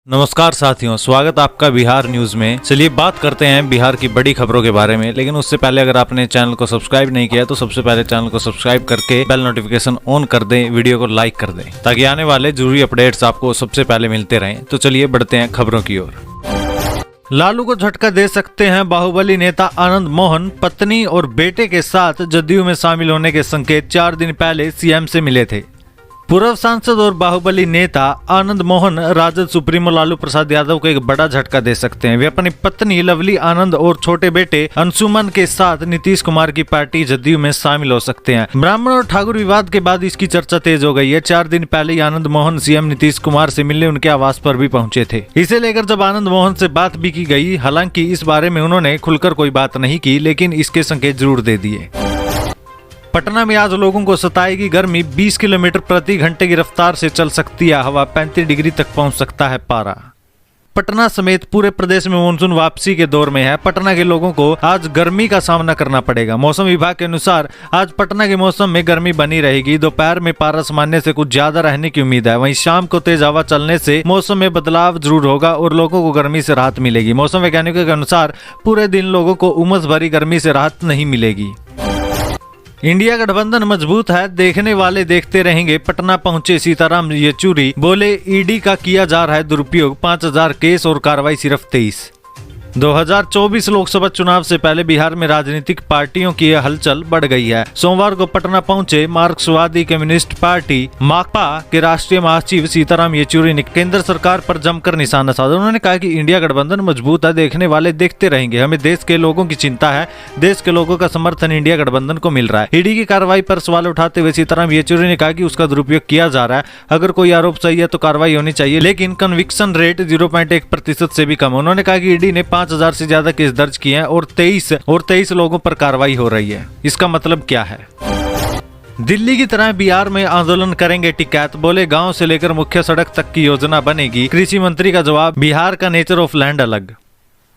नमस्कार साथियों, स्वागत आपका बिहार न्यूज में। चलिए बात करते हैं बिहार की बड़ी खबरों के बारे में, लेकिन उससे पहले अगर आपने चैनल को सब्सक्राइब नहीं किया तो सबसे पहले चैनल को सब्सक्राइब करके बेल नोटिफिकेशन ऑन कर दें, वीडियो को लाइक कर दें ताकि आने वाले जरूरी अपडेट्स आपको सबसे पहले मिलते रहें। तो चलिए बढ़ते हैं खबरों की ओर। लालू को झटका दे सकते हैं बाहुबली नेता आनंद मोहन। पत्नी और बेटे के साथ जदयू में शामिल होने के संकेत 4 दिन पहले सीएम से मिले थे। पूर्व सांसद और बाहुबली नेता आनंद मोहन राजद सुप्रीमो लालू प्रसाद यादव को एक बड़ा झटका दे सकते हैं। वे अपनी पत्नी लवली आनंद और छोटे बेटे अंशुमन के साथ नीतीश कुमार की पार्टी जदयू में शामिल हो सकते हैं। ब्राह्मण और ठाकुर विवाद के बाद इसकी चर्चा तेज हो गई है। 4 दिन पहले ही आनंद मोहन सीएम नीतीश कुमार से मिलने उनके आवास पर भी पहुंचे थे। इसे लेकर जब आनंद मोहन से बात भी की गई, हालांकि इस बारे में उन्होंने खुलकर कोई बात नहीं की, लेकिन इसके संकेत जरूर दे दिए। पटना में आज लोगों को सताएगी गर्मी। 20 किलोमीटर प्रति घंटे की रफ्तार से चल सकती है हवा। 35 डिग्री तक पहुंच सकता है पारा। पटना समेत पूरे प्रदेश में मानसून वापसी के दौर में है। पटना के लोगों को आज गर्मी का सामना करना पड़ेगा। मौसम विभाग के अनुसार आज पटना के मौसम में गर्मी बनी रहेगी। दोपहर में पारा सामान्य से कुछ ज्यादा रहने की उम्मीद है। वहीं शाम को तेज हवा चलने से मौसम में बदलाव जरूर होगा और लोगों को गर्मी से राहत मिलेगी। मौसम वैज्ञानिकों के अनुसार पूरे दिन लोगों को उमस भरी गर्मी से राहत नहीं मिलेगी। इंडिया गठबंधन मजबूत है, देखने वाले देखते रहेंगे। पटना पहुंचे सीताराम येचुरी, बोले ईडी का किया जा रहा है दुरुपयोग। 5000 केस और कार्रवाई सिर्फ 23। 2024 लोकसभा चुनाव से पहले बिहार में राजनीतिक पार्टियों की हलचल बढ़ गई है। सोमवार को पटना पहुंचे मार्क्सवादी कम्युनिस्ट पार्टी माकपा के राष्ट्रीय महासचिव सीताराम येचुरी ने केंद्र सरकार पर जमकर निशाना साधा। उन्होंने कहा कि इंडिया गठबंधन मजबूत है, देखने वाले देखते रहेंगे। हमें देश के लोगों की चिंता है, देश के लोगों का समर्थन इंडिया गठबंधन को मिल रहा है। ईडी की कार्रवाई पर सवाल उठाते हुए सीताराम येचुरी ने कहा कि उसका दुरुपयोग किया जा रहा है। अगर कोई आरोप सही है तो कार्रवाई होनी चाहिए, लेकिन कन्विक्शन रेट 0.1% से भी कम। उन्होंने कहा कि ईडी ने 5000 से ज्यादा केस दर्ज किए हैं और 23 लोगों पर कार्रवाई हो रही है। इसका मतलब क्या है? दिल्ली की तरह बिहार में आंदोलन करेंगे टिकैत, बोले गांव से लेकर मुख्य सड़क तक की योजना बनेगी। कृषि मंत्री का जवाब, बिहार का नेचर ऑफ लैंड अलग।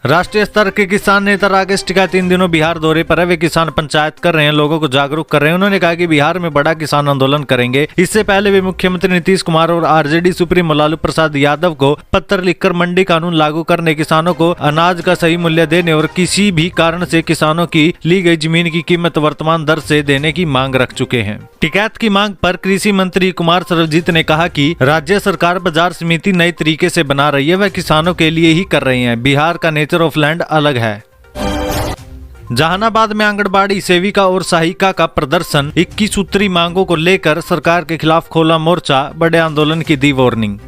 राष्ट्रीय स्तर के किसान नेता राकेश टिकैत इन दिनों बिहार दौरे पर है। वे किसान पंचायत कर रहे हैं, लोगों को जागरूक कर रहे हैं। उन्होंने कहा कि बिहार में बड़ा किसान आंदोलन करेंगे। इससे पहले वे मुख्यमंत्री नीतीश कुमार और आरजेडी सुप्रीमो लालू प्रसाद यादव को पत्र लिखकर मंडी कानून लागू करने, किसानों को अनाज का सही मूल्य देने और किसी भी कारण से किसानों की ली गई जमीन की कीमत वर्तमान दर से देने की मांग रख चुके हैं। टिकैत की मांग पर कृषि मंत्री कुमार सर्वजीत ने कहा कि राज्य सरकार बाजार समिति नए तरीके से बना रही है, वह किसानों के लिए ही कर रही है। बिहार का नेचर ऑफ लैंड अलग है। जहानाबाद में आंगनबाड़ी सेविका और सहायिका का प्रदर्शन। 21 सूत्री मांगों को लेकर सरकार के खिलाफ खोला मोर्चा, बड़े आंदोलन की दी वार्निंग।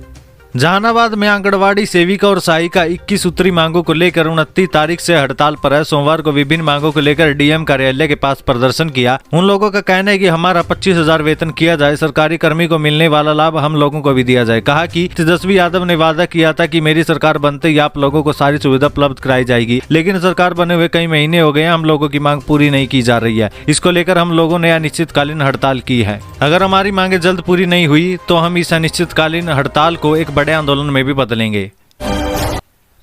जहानाबाद में आंगनबाड़ी सेविका और सहायिका 21 सूत्री मांगों को लेकर 29 तारीख से हड़ताल पर है। सोमवार को विभिन्न मांगों को लेकर डीएम कार्यालय के पास प्रदर्शन किया। उन लोगों का कहना है कि हमारा 25,000 वेतन किया जाए, सरकारी कर्मी को मिलने वाला लाभ हम लोगों को भी दिया जाए। कहा कि तेजस्वी यादव ने वादा किया था कि मेरी सरकार बनते ही आप लोगों को सारी सुविधा उपलब्ध कराई जाएगी, लेकिन सरकार बने हुए कई महीने हो गए, हम लोगों की मांग पूरी नहीं की जा रही है। इसको लेकर हम लोगों ने अनिश्चितकालीन हड़ताल की है। अगर हमारी मांगे जल्द पूरी नहीं हुई तो हम इस अनिश्चितकालीन हड़ताल को एक बड़े आंदोलन में भी बदलेंगे।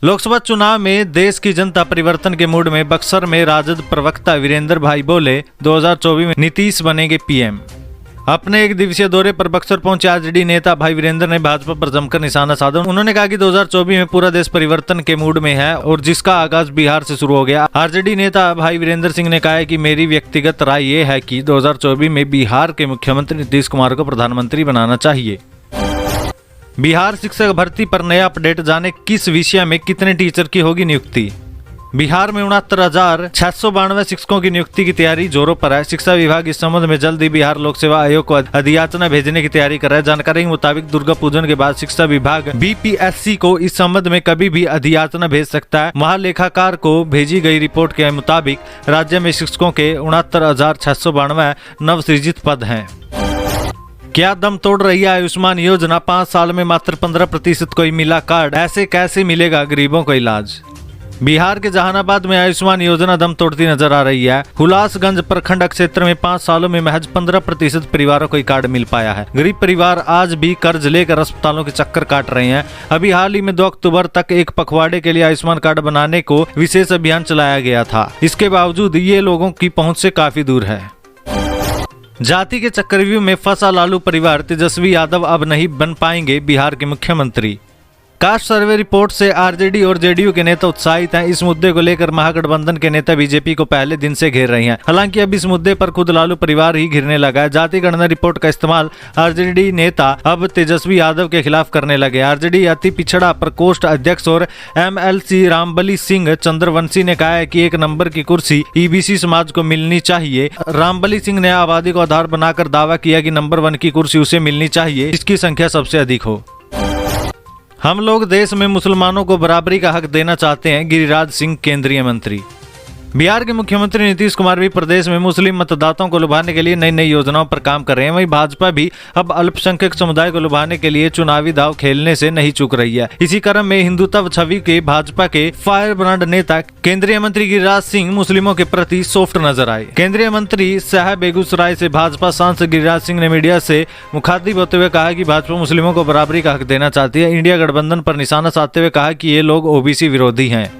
लोकसभा चुनाव में देश की जनता परिवर्तन के मूड में। बक्सर में राजद प्रवक्ता वीरेंद्र भाई बोले 2024 में नीतीश बनेंगे पीएम। अपने एक दिवसीय दौरे पर बक्सर पहुंचे आरजेडी नेता भाई वीरेंद्र ने भाजपा पर जमकर निशाना साधा। उन्होंने कहा कि 2024 में पूरा देश परिवर्तन के मूड में है और जिसका आगाज बिहार से शुरू हो गया। आरजेडी नेता भाई वीरेंद्र सिंह ने कहा है कि मेरी व्यक्तिगत राय ये है कि 2024 में बिहार के मुख्यमंत्री नीतीश कुमार को प्रधानमंत्री बनाना चाहिए। बिहार शिक्षक भर्ती पर नया अपडेट, जाने किस विषय में कितने टीचर की होगी नियुक्ति। बिहार में 69,692 शिक्षकों की नियुक्ति की तैयारी जोरों पर है। शिक्षा विभाग इस संबंध में जल्द ही बिहार लोक सेवा आयोग को अधियाचना भेजने की तैयारी कर रहा है। जानकारी के मुताबिक दुर्गा पूजन के बाद शिक्षा विभाग बीपीएससी को इस संबंध में कभी भी अधियाचना भेज सकता है। महालेखाकार को भेजी गई रिपोर्ट के मुताबिक राज्य में शिक्षकों के 69,692 नवसृजित पद हैं। क्या दम तोड़ रही है आयुष्मान योजना। 5 साल में मात्र 15% को ही मिला कार्ड, ऐसे कैसे मिलेगा गरीबों को इलाज। बिहार के जहानाबाद में आयुष्मान योजना दम तोड़ती नजर आ रही है। हुलासगंज प्रखंड क्षेत्र में 5 सालों में महज 15% परिवारों को ही कार्ड मिल पाया है। गरीब परिवार आज भी कर्ज लेकर अस्पतालों के चक्कर काट रहे हैं। अभी हाल ही में 2 अक्टूबर तक एक पखवाड़े के लिए आयुष्मान कार्ड बनाने को विशेष अभियान चलाया गया था। इसके बावजूद ये लोगों की पहुंच से काफी दूर है। जाति के चक्रव्यूह में फंसा लालू परिवार। तेजस्वी यादव अब नहीं बन पाएंगे बिहार के मुख्यमंत्री। कास्ट सर्वे रिपोर्ट से आरजेडी और जेडीयू के नेता उत्साहित हैं। इस मुद्दे को लेकर महागठबंधन के नेता बीजेपी को पहले दिन से घेर रही हैं। हालांकि अब इस मुद्दे पर खुद लालू परिवार ही घिरने लगा है। जाति गणना रिपोर्ट का इस्तेमाल आरजेडी नेता अब तेजस्वी यादव के खिलाफ करने लगे। आरजेडी अति पिछड़ा प्रकोष्ठ अध्यक्ष और एमएलसी रामबली सिंह चंद्रवंशी ने कहा है कि 1 नंबर की कुर्सी ईबीसी समाज को मिलनी चाहिए। रामबली सिंह ने आबादी को आधार बनाकर दावा किया कि नंबर 1 की कुर्सी उसे मिलनी चाहिए जिसकी संख्या सबसे अधिक हो। हम लोग देश में मुसलमानों को बराबरी का हक देना चाहते हैं, गिरिराज सिंह केंद्रीय मंत्री। बिहार के मुख्यमंत्री नीतीश कुमार भी प्रदेश में मुस्लिम मतदाताओं को लुभाने के लिए नई नई योजनाओं पर काम कर रहे हैं। वहीं भाजपा भी अब अल्पसंख्यक समुदाय को लुभाने के लिए चुनावी दाव खेलने से नहीं चूक रही है। इसी क्रम में हिंदुत्व छवि के भाजपा के फायर ब्रांड नेता केंद्रीय मंत्री गिरिराज सिंह मुस्लिमों के प्रति सॉफ्ट नजर आए। केंद्रीय मंत्री सह बेगूसराय से भाजपा सांसद गिरिराज सिंह ने मीडिया से मुखातिब होते हुए कहा कि भाजपा मुस्लिमों को बराबरी का हक देना चाहती है। इंडिया गठबंधन पर निशाना साधते हुए कहा कि ये लोग ओबीसी विरोधी हैं।